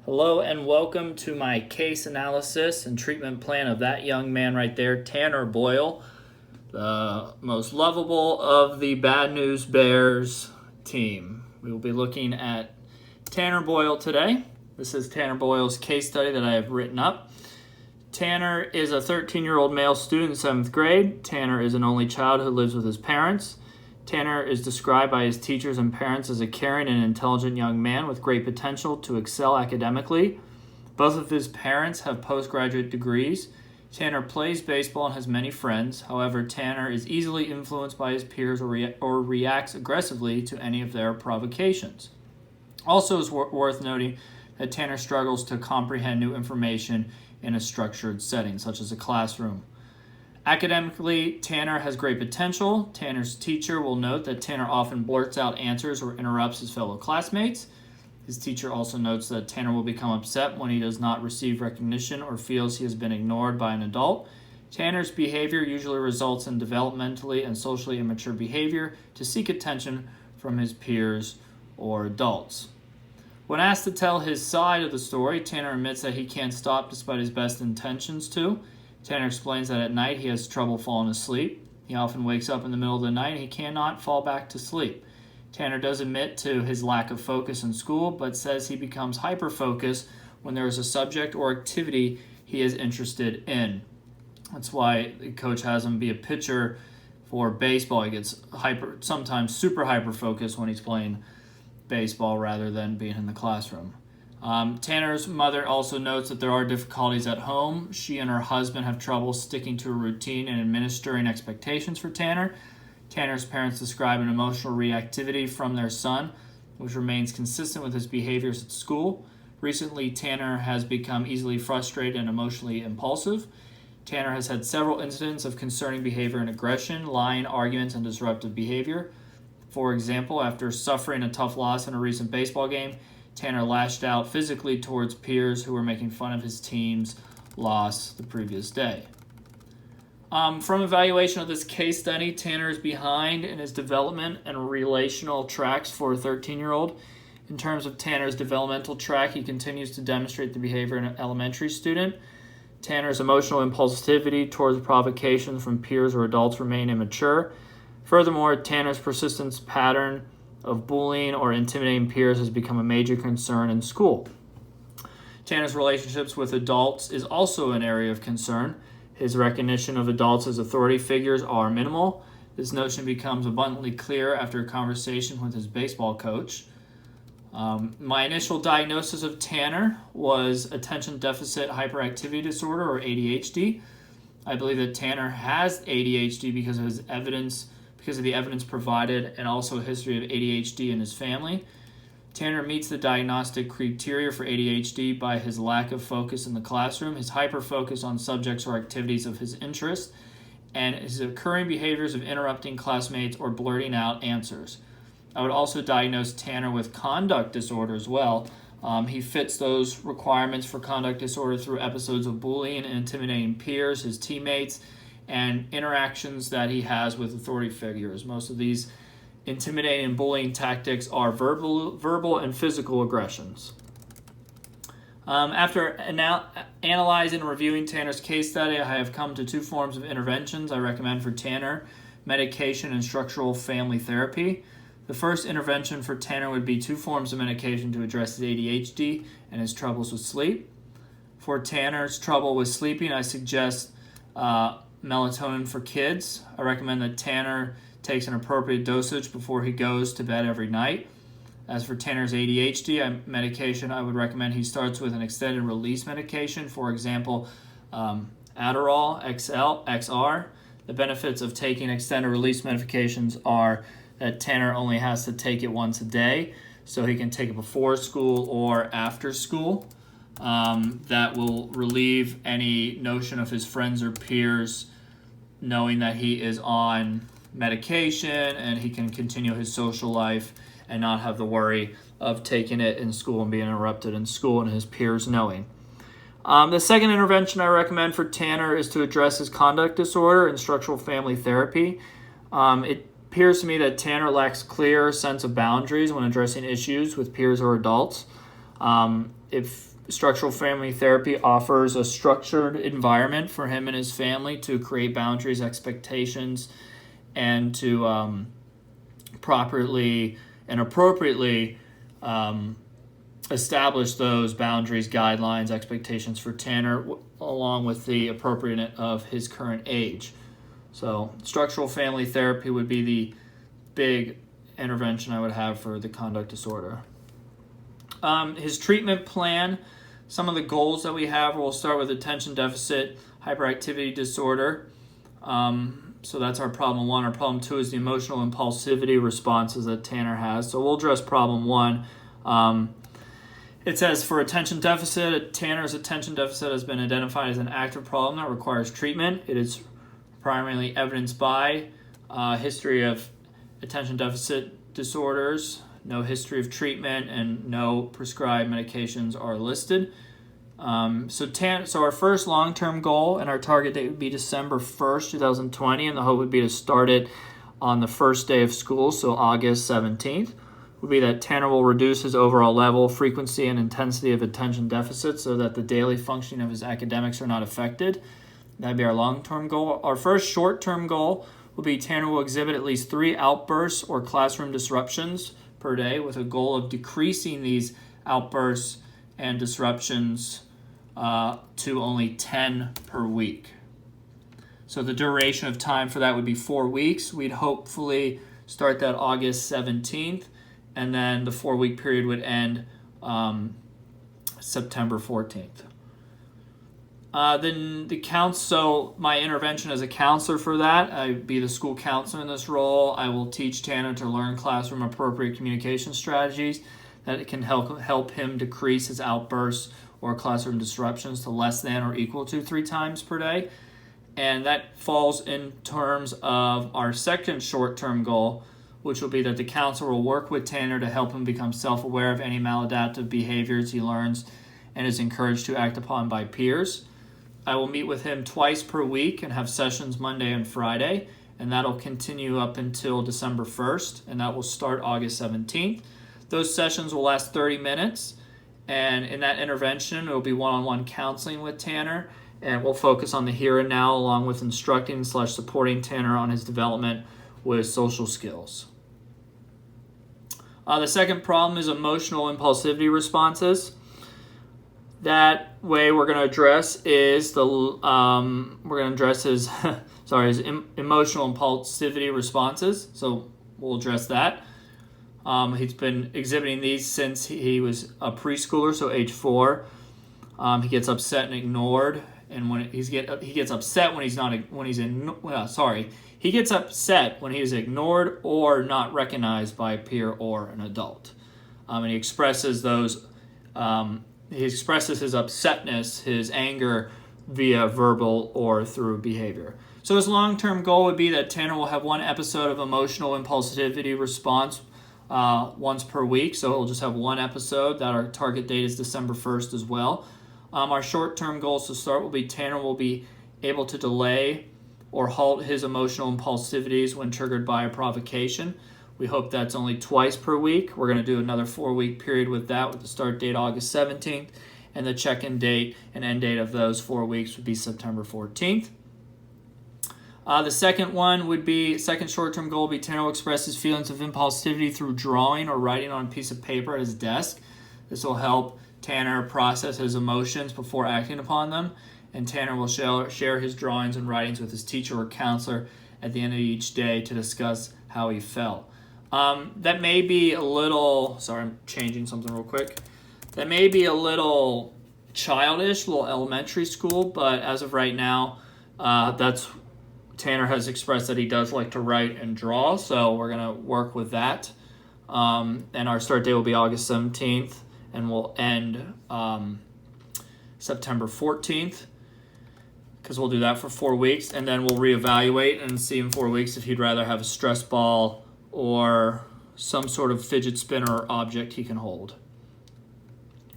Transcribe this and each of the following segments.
Hello and welcome to my case analysis and treatment plan of that young man right there, Tanner Boyle, the most lovable of the Bad News Bears team. We will be looking at Tanner Boyle today. This is Tanner Boyle's case study that I have written up. Tanner is a 13-year-old male student in 7th grade. Tanner is an only child who lives with his parents. Tanner is described by his teachers and parents as a caring and intelligent young man with great potential to excel academically. Both of his parents have postgraduate degrees. Tanner plays baseball and has many friends. However, Tanner is easily influenced by his peers or reacts aggressively to any of their provocations. Also, it's worth noting that Tanner struggles to comprehend new information in a structured setting, such as a classroom. Academically, Tanner has great potential. Tanner's teacher will note that Tanner often blurts out answers or interrupts his fellow classmates. His teacher also notes that Tanner will become upset when he does not receive recognition or feels he has been ignored by an adult. Tanner's behavior usually results in developmentally and socially immature behavior to seek attention from his peers or adults. When asked to tell his side of the story, Tanner admits that he can't stop despite his best intentions to. Tanner explains that at night he has trouble falling asleep. He often wakes up in the middle of the night and he cannot fall back to sleep. Tanner does admit to his lack of focus in school, but says he becomes hyper-focused when there is a subject or activity he is interested in. That's why the coach has him be a pitcher for baseball. He gets sometimes super hyper-focused when he's playing baseball rather than being in the classroom. Tanner's mother also notes that there are difficulties at home. She and her husband have trouble sticking to a routine and administering expectations for Tanner. Tanner's parents describe an emotional reactivity from their son, which remains consistent with his behaviors at school. Recently, Tanner has become easily frustrated and emotionally impulsive. Tanner has had several incidents of concerning behavior and aggression, lying, arguments, and disruptive behavior. For example, after suffering a tough loss in a recent baseball game, Tanner lashed out physically towards peers who were making fun of his team's loss the previous day. From evaluation of this case study, Tanner is behind in his development and relational tracks for a 13-year-old. In terms of Tanner's developmental track, he continues to demonstrate the behavior of an elementary student. Tanner's emotional impulsivity towards provocations from peers or adults remain immature. Furthermore, Tanner's persistent pattern of bullying or intimidating peers has become a major concern in school. Tanner's relationships with adults is also an area of concern. His recognition of adults as authority figures are minimal. This notion becomes abundantly clear after a conversation with his baseball coach. My initial diagnosis of Tanner was attention deficit hyperactivity disorder, or ADHD. I believe that Tanner has ADHD because of the evidence provided and also a history of ADHD in his family. Tanner meets the diagnostic criteria for ADHD by his lack of focus in the classroom, his hyper-focus on subjects or activities of his interest, and his occurring behaviors of interrupting classmates or blurting out answers. I would also diagnose Tanner with conduct disorder as well. He fits those requirements for conduct disorder through episodes of bullying and intimidating peers, his teammates, and interactions that he has with authority figures. Most of these intimidating and bullying tactics are verbal and physical aggressions. After analyzing and reviewing Tanner's case study, I have come to two forms of interventions I recommend for Tanner: medication and structural family therapy. The first intervention for Tanner would be two forms of medication to address his ADHD and his troubles with sleep. For Tanner's trouble with sleeping, I suggest melatonin for kids. I recommend that Tanner takes an appropriate dosage before he goes to bed every night. As for Tanner's ADHD medication, I would recommend he starts with an extended release medication, for example, Adderall XR. The benefits of taking extended release medications are that Tanner only has to take it once a day, so he can take it before school or after school. That will relieve any notion of his friends or peers knowing that he is on medication, and he can continue his social life and not have the worry of taking it in school and being interrupted in school and his peers knowing. The second intervention I recommend for Tanner is to address his conduct disorder in structural family therapy. It appears to me that Tanner lacks clear sense of boundaries when addressing issues with peers or adults. If Structural family therapy offers a structured environment for him and his family to create boundaries, expectations, and to properly and appropriately establish those boundaries, guidelines, expectations for Tanner, along with the appropriateness of his current age. So structural family therapy would be the big intervention I would have for the conduct disorder. His treatment plan, some of the goals that we have, we'll start with attention deficit hyperactivity disorder. So that's our problem 1. Our problem 2 is the emotional impulsivity responses that Tanner has. So we'll address problem 1. It says for attention deficit, Tanner's attention deficit has been identified as an active problem that requires treatment. It is primarily evidenced by history of attention deficit disorders, no history of treatment, and no prescribed medications are listed. So our first long-term goal and our target date would be December 1st, 2020, and the hope would be to start it on the first day of school, so August 17th. Would be that Tanner will reduce his overall level, frequency, and intensity of attention deficit so that the daily functioning of his academics are not affected. That'd be our long-term goal. Our first short-term goal will be Tanner will exhibit at least 3 outbursts or classroom disruptions per day with a goal of decreasing these outbursts and disruptions to only 10 per week. So the duration of time for that would be 4 weeks. We'd hopefully start that August 17th, and then the 4-week period would end September 14th. Then so my intervention as a counselor for that, I'd be the school counselor in this role. I will teach Tanner to learn classroom appropriate communication strategies that can help him decrease his outbursts or classroom disruptions to less than or equal to 3 times per day. And that falls in terms of our second short-term goal, which will be that the counselor will work with Tanner to help him become self-aware of any maladaptive behaviors he learns and is encouraged to act upon by peers. I will meet with him twice per week and have sessions Monday and Friday, and that'll continue up until December 1st, and that will start August 17th. Those sessions will last 30 minutes, and in that intervention, it will be one-on-one counseling with Tanner, and we'll focus on the here and now along with instructing/supporting Tanner on his development with social skills. The second problem is emotional impulsivity responses. That way we're going to address is his emotional impulsivity responses. So we'll address that. He's been exhibiting these since he was a preschooler, so age 4. He gets upset and ignored, and when he gets upset when he gets upset when he is ignored or not recognized by a peer or an adult, and he expresses those. He expresses his upsetness, his anger, via verbal or through behavior. So his long-term goal would be that Tanner will have 1 episode of emotional impulsivity response once per week. So he'll just have 1 episode. That our target date is December 1st as well. Our short-term goals to start will be Tanner will be able to delay or halt his emotional impulsivities when triggered by a provocation. We hope that's only twice per week. We're going to do another 4-week period with that, with the start date August 17th, and the check-in date and end date of those 4 weeks would be September 14th. The second short-term goal would be Tanner will express his feelings of impulsivity through drawing or writing on a piece of paper at his desk. This will help Tanner process his emotions before acting upon them, and Tanner will share his drawings and writings with his teacher or counselor at the end of each day to discuss how he felt. That may be a little, sorry, I'm changing something real quick. That may be a little childish, a little elementary school, but as of right now, Tanner has expressed that he does like to write and draw, so we're going to work with that. And our start date will be August 17th, and we'll end September 14th, because we'll do that for 4 weeks, and then we'll reevaluate and see in 4 weeks if he'd rather have a stress ball or some sort of fidget spinner or object he can hold.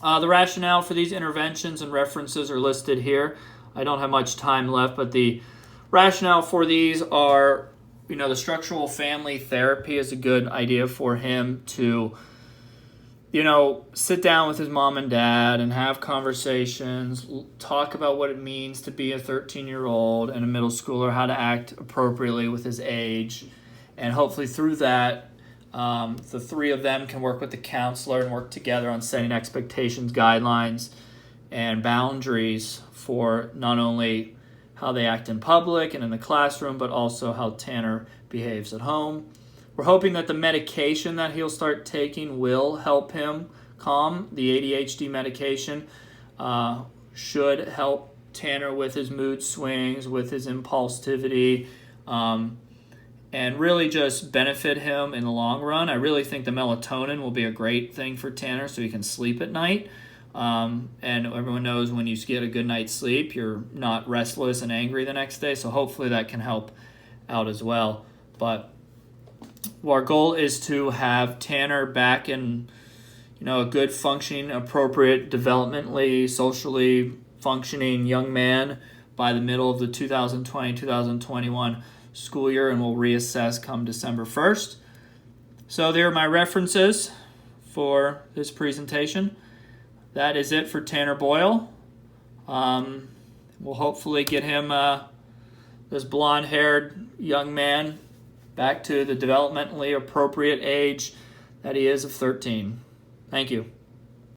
The rationale for these interventions and references are listed here. I don't have much time left, but the rationale for these are, the structural family therapy is a good idea for him to sit down with his mom and dad and have conversations, talk about what it means to be a 13-year-old and a middle schooler, how to act appropriately with his age. And hopefully through that, the three of them can work with the counselor and work together on setting expectations, guidelines, and boundaries for not only how they act in public and in the classroom, but also how Tanner behaves at home. We're hoping that the medication that he'll start taking will help him calm. The ADHD medication should help Tanner with his mood swings, with his impulsivity, and really just benefit him in the long run. I really think the melatonin will be a great thing for Tanner so he can sleep at night. And everyone knows when you get a good night's sleep, you're not restless and angry the next day. So hopefully that can help out as well. But our goal is to have Tanner back in, a good functioning, appropriate, developmentally, socially functioning young man by the middle of the 2020-2021 school year, and we'll reassess come December 1st. So there are my references for this presentation. That is it for Tanner Boyle. We'll hopefully get him, this blonde-haired young man, back to the developmentally appropriate age that he is of 13. Thank you.